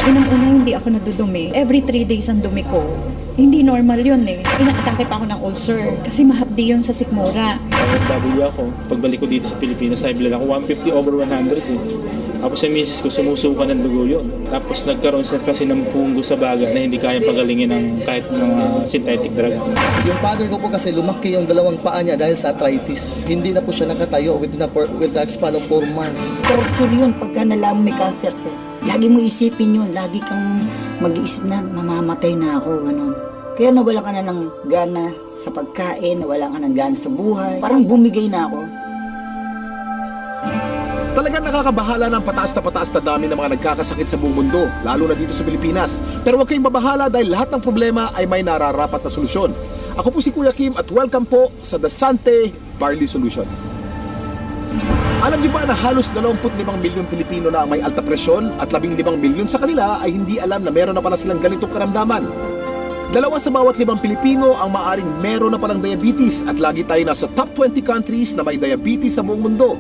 Unang-una, hindi ako nadudumi. Every 3 days ang dumi ko. Hindi normal yun eh. Inaatake pa ako ng ulcer kasi mahapdi yun sa sikmura. OFW ako. Pagbalik ko dito sa Pilipinas, ay blood ako 150 over 100 eh. Tapos sa misis ko, sumusuka ng dugo yun. Tapos nagkaroon siya kasi ng punggo sa baga na hindi kayang pagalingin ng kahit mga synthetic drug. Yung father ko po kasi lumaki yung dalawang paa niya dahil sa arthritis. Hindi na po siya nakatayo with the span of 4 months. Torture yun pagka nalaman may cancer ka. Lagi mo isipin yun, lagi kang mag-iisip na mamamatay na ako, gano'n. Kaya nawala ka na ng gana sa pagkain, nawala ka ng gana sa buhay. Parang bumigay na ako. Talagang nakakabahala ng pataas na dami ng mga nagkakasakit sa buong mundo, lalo na dito sa Pilipinas. Pero huwag kayong mabahala dahil lahat ng problema ay may nararapat na solusyon. Ako po si Kuya Kim at welcome po sa The Sante Barley Solution. Alam niyo ba na halos 25 milyon Pilipino na ang may alta presyon at 15 milyon sa kanila ay hindi alam na meron na pala silang ganitong karamdaman? 2 sa bawat 5 Pilipino ang maaring meron na palang diabetes at lagi tayo nasa top 20 countries na may diabetes sa buong mundo.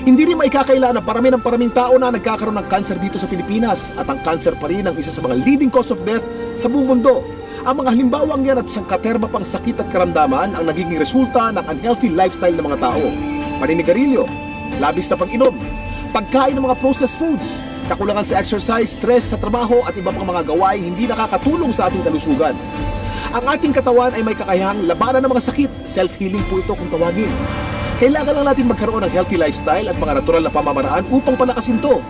Hindi rin maikakaila na paraming tao na nagkakaroon ng cancer dito sa Pilipinas at ang cancer pa rin ang isa sa mga leading cause of death sa buong mundo. Ang mga halimbawang yan at sangkaterma pang sakit at karamdaman ang nagiging resulta ng unhealthy lifestyle ng mga tao. Paninigarilyo, labis na pag-inom, pagkain ng mga processed foods, kakulangan sa exercise, stress sa trabaho at iba pang mga gawaing hindi nakakatulong sa ating kalusugan. Ang ating katawan ay may kakayahang labanan ng mga sakit. Self-healing po ito kung tawagin. Kailangan lang natin magkaroon ng healthy lifestyle at mga natural na pamamaraan upang palakasin to.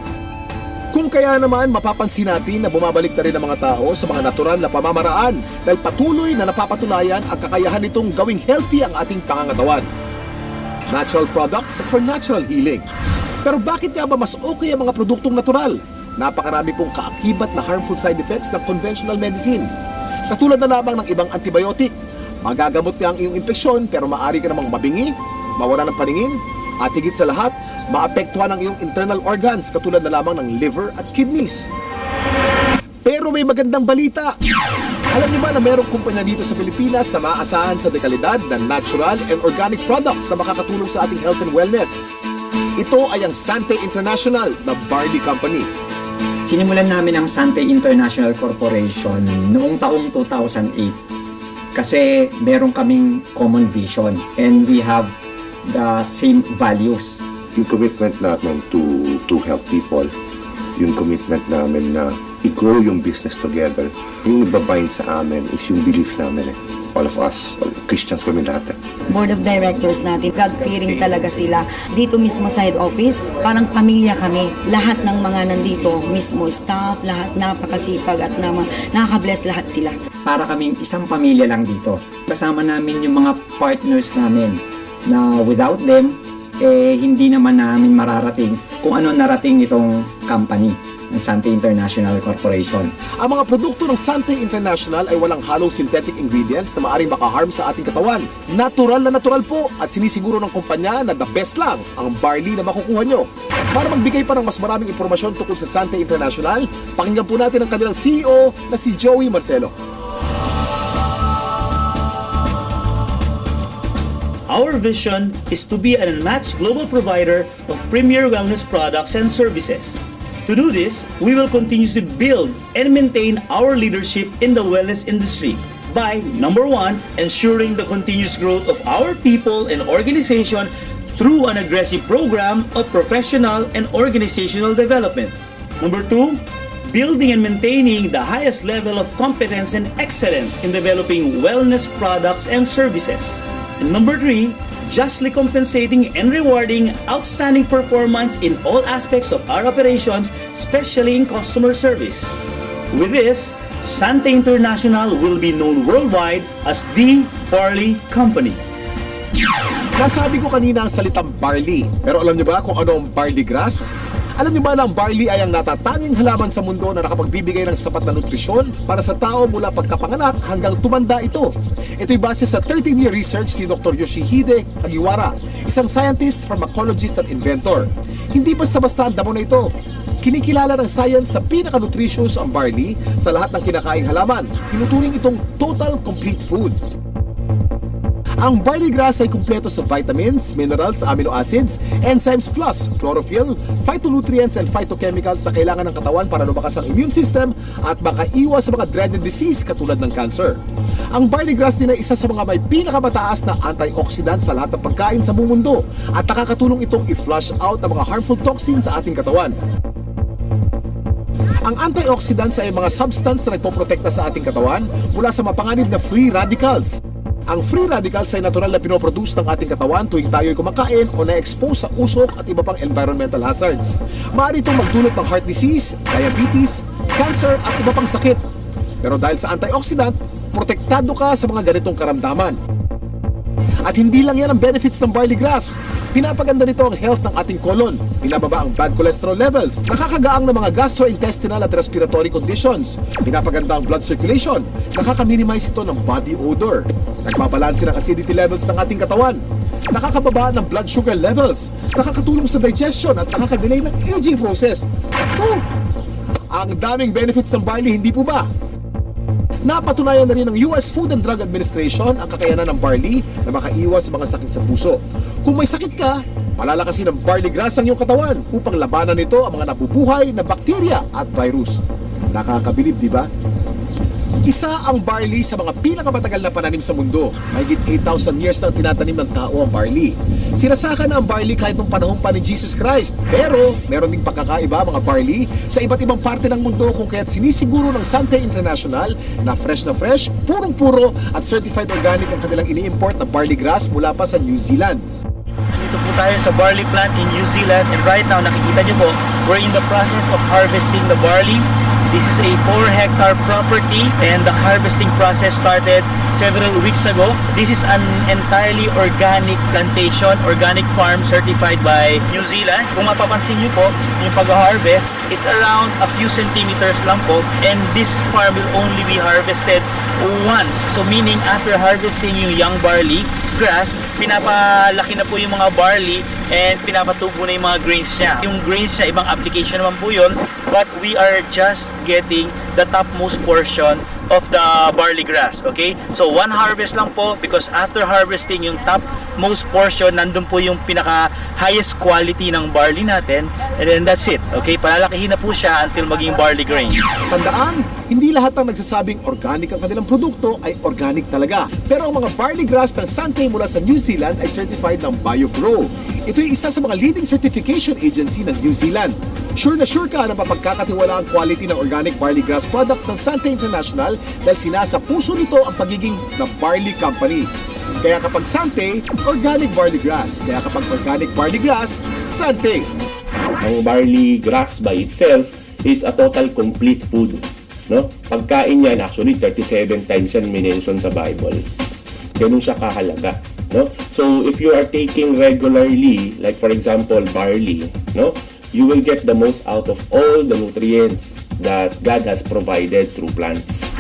Kung kaya naman, mapapansin natin na bumabalik na rin ang mga tao sa mga natural na pamamaraan dahil patuloy na napapatunayan ang kakayahan nitong gawing healthy ang ating pangangatawan. Natural products for natural healing. Pero bakit nga ba mas okay ang mga produktong natural? Napakarami pong kaakibat na harmful side effects ng conventional medicine. Katulad na lamang ng ibang antibiotic. Magagamot nga ang iyong impeksyon pero maaari ka namang mabingi, mawala ng paningin, at higit sa lahat, maapektuhan ang iyong internal organs katulad na lamang ng liver at kidneys. Pero may magandang balita. Alam niyo ba na mayroong kumpanya dito sa Pilipinas na maaasahan sa dekalidad ng natural and organic products na makakatulong sa ating health and wellness? Ito ay ang Sante International na barley company. Sinimulan namin ang Sante International Corporation noong taong 2008 kasi meron kaming common vision and we have the same values. Yung commitment namin to help people, yung commitment namin na i-grow yung business together, yung nagbabind sa amin is yung belief namin all of us, Christians kami lahat. Board of Directors natin, God-fearing talaga sila. Dito mismo sa head office, parang pamilya kami. Lahat ng mga nandito, mismo staff, lahat napakasipag at nakaka-bless lahat sila. Para kaming isang pamilya lang dito. Kasama namin yung mga partners namin na without them, hindi naman namin mararating kung ano narating nitong company ng Sante International Corporation. Ang mga produkto ng Sante International ay walang halong synthetic ingredients na maaaring makaharm sa ating katawan. Natural na natural po at sinisiguro ng kumpanya na the best lang ang barley na makukuha nyo. Para magbigay pa ng mas maraming impormasyon tungkol sa Sante International, pakinggan po natin ang kanilang CEO na si Joey Marcelo. Our vision is to be an unmatched global provider of premier wellness products and services. To do this, we will continuously build and maintain our leadership in the wellness industry by, number 1, ensuring the continuous growth of our people and organization through an aggressive program of professional and organizational development. Number 2, building and maintaining the highest level of competence and excellence in developing wellness products and services. And number 3, justly compensating and rewarding outstanding performance in all aspects of our operations, especially in customer service. With this, Sante International will be known worldwide as the Barley Company. Nasabi ko kanina ang salitang barley, pero alam niyo ba kung ano ang barley grass? Alam niyo ba na ang barley ay ang natatanging halaman sa mundo na nakapagbibigay ng sapat na nutrisyon para sa tao mula pagkapanganak hanggang tumanda ito? Ito'y base sa 13-year research ni Dr. Yoshihide Hagiwara, isang scientist, pharmacologist at inventor. Hindi basta-basta ang damo na ito. Kinikilala ng science na pinaka-nutritious ang barley sa lahat ng kinakaing halaman. Tinuturing itong total complete food. Ang barley grass ay kumpleto sa vitamins, minerals, amino acids, enzymes plus chlorophyll, phytonutrients and phytochemicals na kailangan ng katawan para lumakas ang immune system at makaiwas sa mga dreaded disease katulad ng cancer. Ang barley grass din ay isa sa mga may pinakamataas na antioxidant sa lahat ng pagkain sa buong mundo at nakakatulong itong i-flush out ang mga harmful toxins sa ating katawan. Ang antioxidants ay mga substance na nagpoprotekta sa ating katawan mula sa mapanganib na free radicals. Ang free radicals ay natural na pinoproduce ng ating katawan tuwing tayo'y kumakain o na-expose sa usok at iba pang environmental hazards. Maaari itong magdulot ng heart disease, diabetes, cancer at iba pang sakit. Pero dahil sa antioxidant, protektado ka sa mga ganitong karamdaman. At hindi lang yan ang benefits ng barley grass. Pinapaganda nito ang health ng ating colon, binababa ang bad cholesterol levels, nakakagaang ng mga gastrointestinal at respiratory conditions, pinapaganda ang blood circulation, nakaka-minimize ito ng body odor, nagbabalanse ng acidity levels ng ating katawan, nakakababa ng blood sugar levels, nakakatulong sa digestion at nakakadelay ng aging process. Ang daming benefits ng barley, hindi po ba? Napatunayan na rin ng US Food and Drug Administration ang kakayanan ng barley na makaiwas sa mga sakit sa puso. Kung may sakit ka, palalakasin ng barley grass ang iyong katawan upang labanan nito ang mga nabubuhay na bakterya at virus. Nakakabilib, di ba? Isa ang barley sa mga pinakamatagal na pananim sa mundo. Mahigit 8,000 years nang tinatanim ng tao ang barley. Sinasaka na ang barley kahit nung panahon pa ni Jesus Christ. Pero meron ding pagkakaiba mga barley sa iba't ibang parte ng mundo kung kaya't sinisiguro ng Sante International na fresh, purong-puro at certified organic ang kanilang ini-import na barley grass mula pa sa New Zealand. Nandito po tayo sa barley plant in New Zealand, and right now nakikita nyo po, we're in the process of harvesting the barley. This is a 4-hectare property and the harvesting process started several weeks ago. This is an entirely organic plantation, organic farm certified by New Zealand. Kung mapapansin nyo po, yung pag-harvest, it's around a few centimeters lang po, and this farm will only be harvested once. So meaning after harvesting yung young barley grass, pinapalaki na po yung mga barley and pinapatubo na yung mga grains niya. Yung grains niya, ibang application naman po yun, but we are just getting the topmost portion of the barley grass, okay? So one harvest lang po, because after harvesting yung topmost portion, nandun po yung pinaka highest quality ng barley natin, and then that's it, okay? Palalakihin na po siya until maging barley grain. Tandaan, hindi lahat ng nagsasabing organic ang kanilang produkto ay organic talaga. Pero ang mga barley grass ng Sante mula sa New Zealand ay certified ng BioGrow. Ito'y isa sa mga leading certification agency ng New Zealand. Sure na sure ka na mapagkakatiwala ang quality ng organic barley grass products ng Sante International dahil sinasa puso nito ang pagiging The Barley Company. Kaya kapag Sante, organic barley grass. Kaya kapag organic barley grass, Sante. Ang barley grass by itself is a total complete food. No? Pagkain yan, actually 37 times yan minention sa Bible. Ganun siya kahalaga. No? So if you are taking regularly, like for example barley, no, you will get the most out of all the nutrients that God has provided through plants.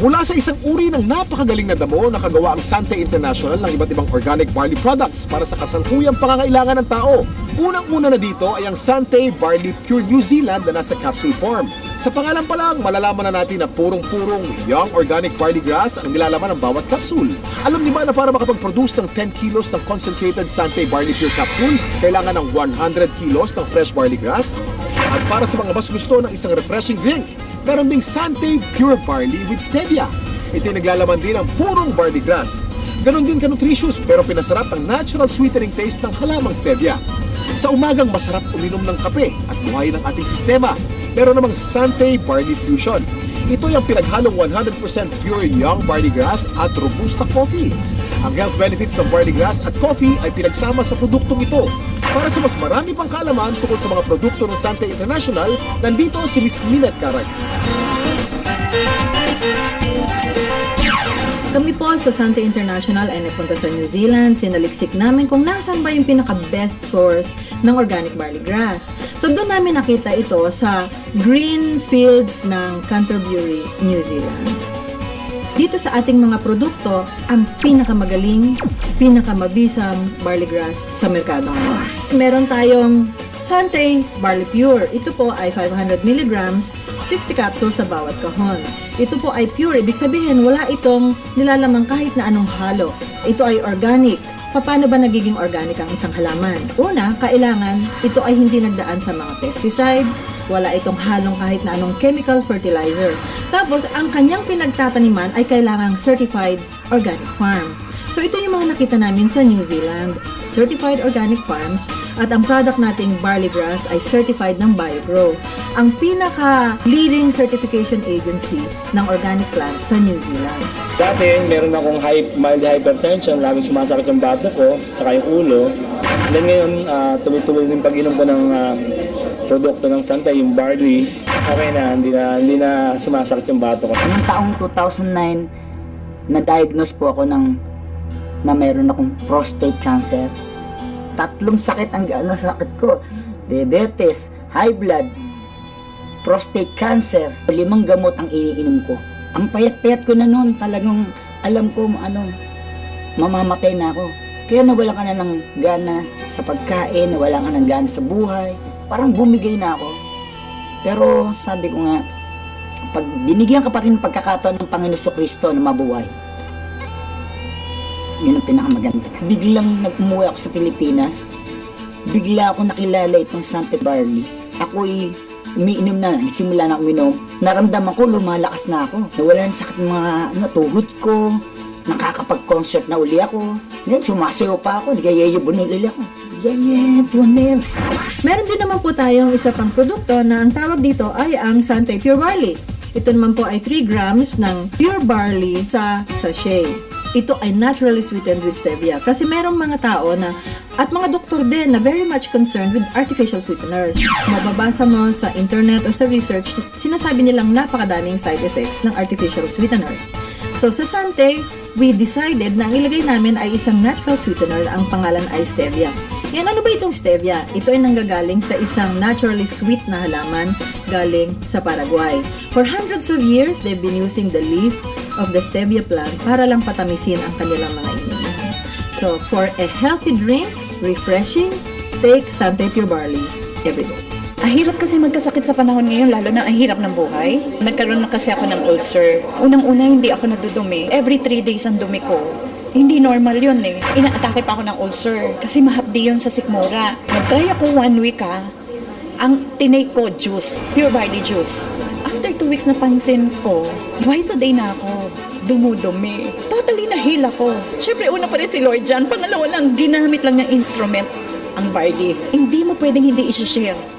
Mula sa isang uri ng napakagaling na damo, nakagawa ang Sante International ng iba't ibang organic barley products para sa kasalukuyang pangangailangan ng tao. Unang-una na dito ay ang Sante Barley Pure New Zealand na nasa capsule form. Sa pangalan pa lang, malalaman na natin na purong-purong young organic barley grass ang nilalaman ng bawat capsule. Alam niyo ba na para makapag-produce ng 10 kilos ng concentrated Sante Barley Pure capsule, kailangan ng 100 kilos ng fresh barley grass? At para sa mga mas gusto ng isang refreshing drink, meron ding Sante Pure Barley with Stevia. Ito'y naglalaman din ng purong barley grass. Ganon din ka-nutritious pero pinasarap ang natural sweetening taste ng halamang stevia. Sa umagang masarap uminom ng kape at buhayin ang ating sistema. Meron namang Sante Barley Fusion. Ito yung pinaghalong 100% pure young barley grass at robusta coffee. Ang health benefits ng barley grass at coffee ay pinagsama sa produktong ito. Para sa mas marami pang kaalaman tungkol sa mga produkto ng Sante International, nandito si Miss Minette Carag. Kami po sa Sante International ay nagpunta sa New Zealand. Sinaliksik namin kung nasan ba yung pinaka-best source ng organic barley grass. So doon namin nakita ito sa green fields ng Canterbury, New Zealand. Dito sa ating mga produkto, ang pinakamagaling, pinakamabisang barley grass sa merkado ngayon. Meron tayong Sante Barley Pure. Ito po ay 500 mg, 60 capsules sa bawat kahon. Ito po ay pure, ibig sabihin wala itong nilalamang kahit na anong halo. Ito ay organic. Paano ba nagiging organic ang isang halaman? Una, kailangan ito ay hindi nagdaan sa mga pesticides, wala itong halong kahit na anong chemical fertilizer. Tapos, ang kanyang pinagtataniman ay kailangang certified organic farm. So, ito yung mga nakita namin sa New Zealand, certified organic farms, at ang product nating barley grass ay certified ng BioGrow, ang pinaka-leading certification agency ng organic plants sa New Zealand. Dati, meron akong mild hypertension, laging sumasakit yung bato ko, tsaka yung ulo. And then ngayon, tuloy-tuloy din pag-inom ko ng produkto ng Sante, yung barley. Okay na, hindi na sumasakit yung bato ko. Noong taong 2009, na-diagnose po ako na mayroon akong prostate cancer. 3 sakit ang sakit ko. Diabetes, high blood, prostate cancer. 5 gamot ang iniinom ko. Ang payat-payat ko na noon, talagang alam ko mamamatay na ako. Kaya nawala ka na ng gana sa pagkain, nawala ka ng gana sa buhay. Parang bumigay na ako. Pero sabi ko nga, pag binigyan ka pa rin ng pagkakataon ng Panginoon Kristo na mabuhay, yun ang pinakamaganda. Biglang nag-umuwi ako sa Pilipinas, bigla ako nakilala itong Sante Barley. Ako'y umiinom na, nagsimula na uminom. Naramdaman ko, lumalakas na ako. Nawala ng sakit mga tuhod ko, nakakapag-concert na uli ako. Ngayon, sumasayaw pa ako, nagayayabon ulit ako. Yayabon. Meron din naman po tayong isa pang produkto na ang tawag dito ay ang Sante Pure Barley. Ito naman po ay 3 grams ng pure barley sa sachet. Ito ay naturally sweetened with stevia kasi merong mga tao na at mga doktor din na very much concerned with artificial sweeteners. Mababasa mo sa internet o sa research, sinasabi nilang napakadaming side effects ng artificial sweeteners. So sa Sante, we decided na ang ilagay namin ay isang natural sweetener, ang pangalan ay stevia. Yan, ano ba itong stevia? Ito ay nanggagaling sa isang naturally sweet na halaman galing sa Paraguay. For hundreds of years, they've been using the leaf of the stevia plant para lang patamisin ang kanilang mga iniinom. So, for a healthy drink, refreshing, take Sante Pure Barley every day. Ang hirap kasi magkasakit sa panahon ngayon, lalo na ang hirap ng buhay. Nagkaroon na kasi ako ng ulcer. Unang-una, hindi ako nadudumi. Every 3 days ang dumi ko. Hindi normal yun eh. Inaatake pa ako ng ulcer kasi mahapdi yun sa sikmura. Nag-try ako 1 week ang tinake ko juice, pure barley juice. After 2 weeks napansin ko, twice a day na ako dumudumi. Totally nahil ako. Siyempre, una pa rin si Lord dyan. Pangalawa lang, ginamit lang niyang instrument ang barley. Hindi mo pwedeng hindi i-share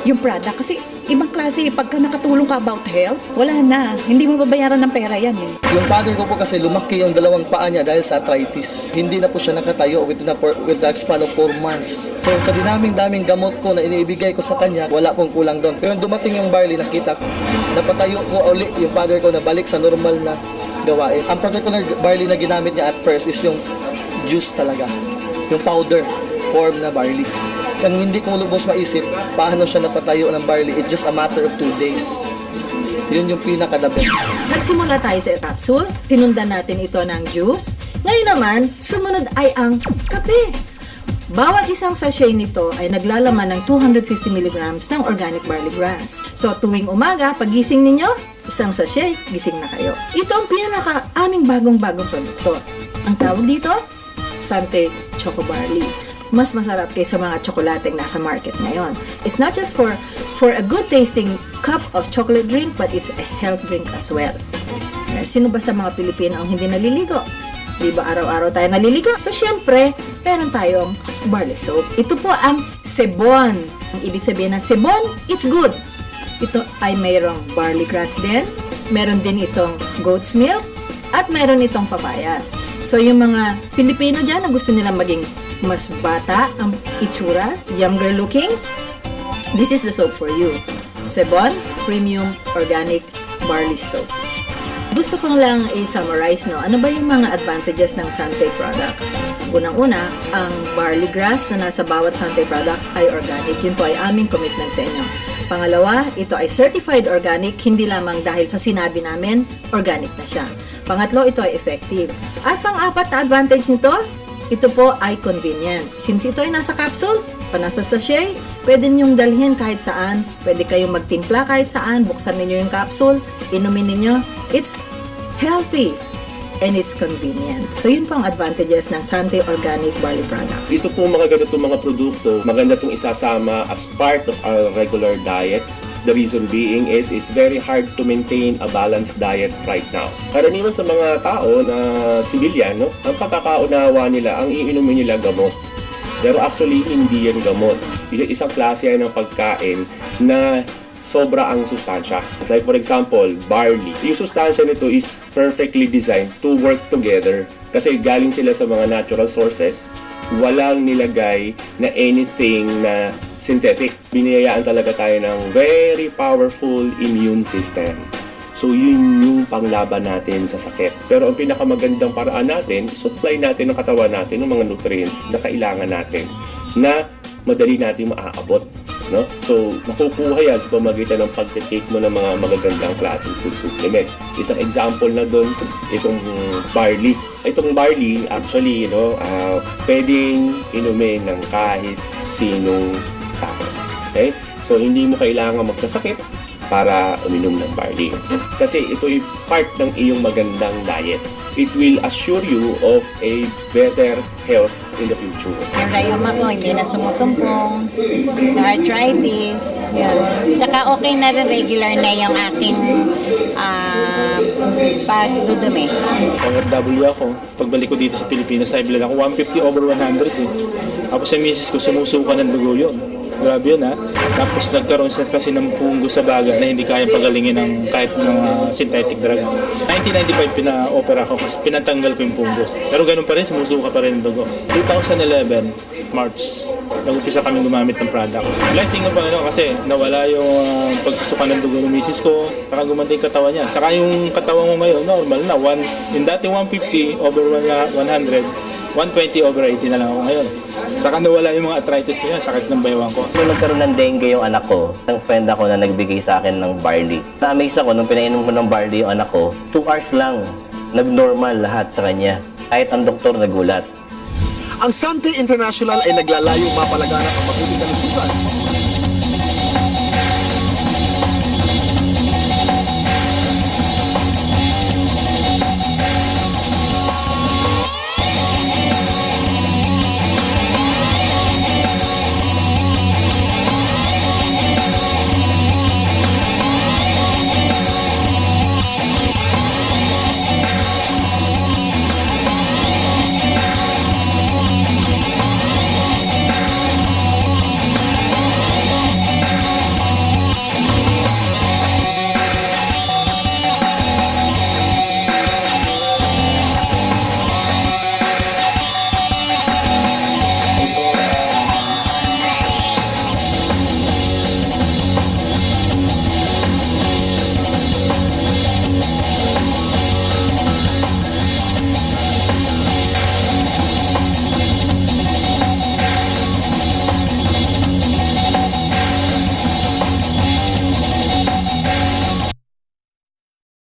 yung product kasi ibang klase, pagka nakatulong ka about health, wala na. Hindi mo babayaran ng pera yan eh. Yung father ko po kasi lumaki yung 2 paa niya dahil sa arthritis. Hindi na po siya nakatayo with the span of 4 months. So sa daming gamot ko na iniibigay ko sa kanya, wala pong kulang doon. Pero dumating yung barley, nakita ko, napatayo ko uli yung father ko na balik sa normal na gawain. Ang particular barley na ginamit niya at first is yung juice talaga. Yung powder form na barley. Ang hindi ko lubos maisip, paano siya napatayo ng barley, it's just a matter of 2 days. Yun yung pinaka-the best. Nagsimula tayo sa capsule, tinundan natin ito ng juice. Ngayon naman, sumunod ay ang kape. Bawat isang sachet nito ay naglalaman ng 250 mg ng organic barley grass. So tuwing umaga, pagising ninyo, isang sachet, gising na kayo. Ito ang pinaka-aming bagong-bagong produkto. Ang tawag dito, Sante Choco Barley. Mas masarap kaysa mga tsokolateng nasa market ngayon. It's not just for a good tasting cup of chocolate drink, but it's a health drink as well. Sino ba sa mga Pilipino ang hindi naliligo? Di ba araw-araw tayo naliligo? So syempre, meron tayong barley soap. Ito po ang sebon. Ang ibig sabihin ng sebon, it's good. Ito ay mayroong barley grass din. Meron din itong goat's milk. At meron itong papaya. So yung mga Pilipino dyan na gusto nilang maging mas bata ang itsura, younger looking, this is the soap for you. Sebon Premium Organic Barley Soap. Gusto ko lang i-summarize, no? Ano ba yung mga advantages ng Sante products? Unang-una, ang barley grass na nasa bawat Sante product ay organic. Yun po ay aming commitment sa inyo. Pangalawa, ito ay certified organic, hindi lamang dahil sa sinabi namin, organic na siya. Pangatlo, ito ay effective. At pang-apat na advantage nito, ito po ay convenient. Since ito ay nasa capsule, nasa sachet, pwede niyong dalhin kahit saan, pwede kayong magtimpla kahit saan, buksan ninyo yung capsule, inumin ninyo. It's healthy and it's convenient. So yun po ang advantages ng Sante Organic Barley Product. Ito po mga ganitong mga produkto, maganda itong isasama as part of our regular diet. The reason being is it's very hard to maintain a balanced diet right now. Karaniwan sa mga tao na civilian, no, ang pagkakaunawa nila, ang iinumin nila gamot. Pero actually, hindi yan gamot. Isang klase yan ng pagkain na sobra ang sustansya. It's like for example, barley. Yung sustansya nito is perfectly designed to work together kasi galing sila sa mga natural sources. Walang nilagay na anything na synthetic. Biniyayaan talaga tayo ng very powerful immune system. So yun yung panglaban natin sa sakit. Pero ang pinakamagandang paraan natin, supply natin ng katawan natin ng mga nutrients na kailangan natin na madali natin maaabot. No? So, nakukuha yan sa pamagitan ng pag-take mo ng mga magagandang klaseng food supplement. Isang example na doon, itong barley. Itong barley, actually, pwedeng inumin ng kahit sinong tao. Okay? So, hindi mo kailangan magkasakit para uminom ng barley. Kasi ito ay part ng iyong magandang diet. It will assure you of a better health in the future. Yung rayuma ko, hindi na sumusumpong, yung arthritis, yun. Saka okay na rin, regular na yung aking pagdudumi. OFW ako. Pagbalik ko dito sa Pilipinas, high blood ako 150/100 eh. Tapos sa misis ko, sumusuka ng dugo yun. Grabe yun ha. Tapos nagkaroon siya kasi ng punggo sa baga na hindi kayang pagalingin ng kahit mga synthetic drug. 1995 pina-opera ko kasi pinatanggal ko yung punggos. Pero ganun pa rin, sumusuka pa rin ng dugo. 2011, March, nag-upisa kami gumamit ng product. Blessing ng Panginoon kasi nawala yung pagsusuka ng dugo ng misis ko, saka gumanda yung katawan niya. Saka yung katawan mo ngayon, normal na. Yung dati 150/100, 120/80 na lang ako ngayon. Saka nawala yung mga arthritis ko yan, sakit ng baywang ko. Nung nagkaroon ng dengue yung anak ko, ang friend ako na nagbigay sa akin ng barley. Na-amaze ako nung pinainom ko ng barley yung anak ko, 2 hours lang, nag-normal lahat sa kanya. Kahit ang doktor nagulat. Ang Sante International ay naglalayong mapalaganap ang mabuting kalusugan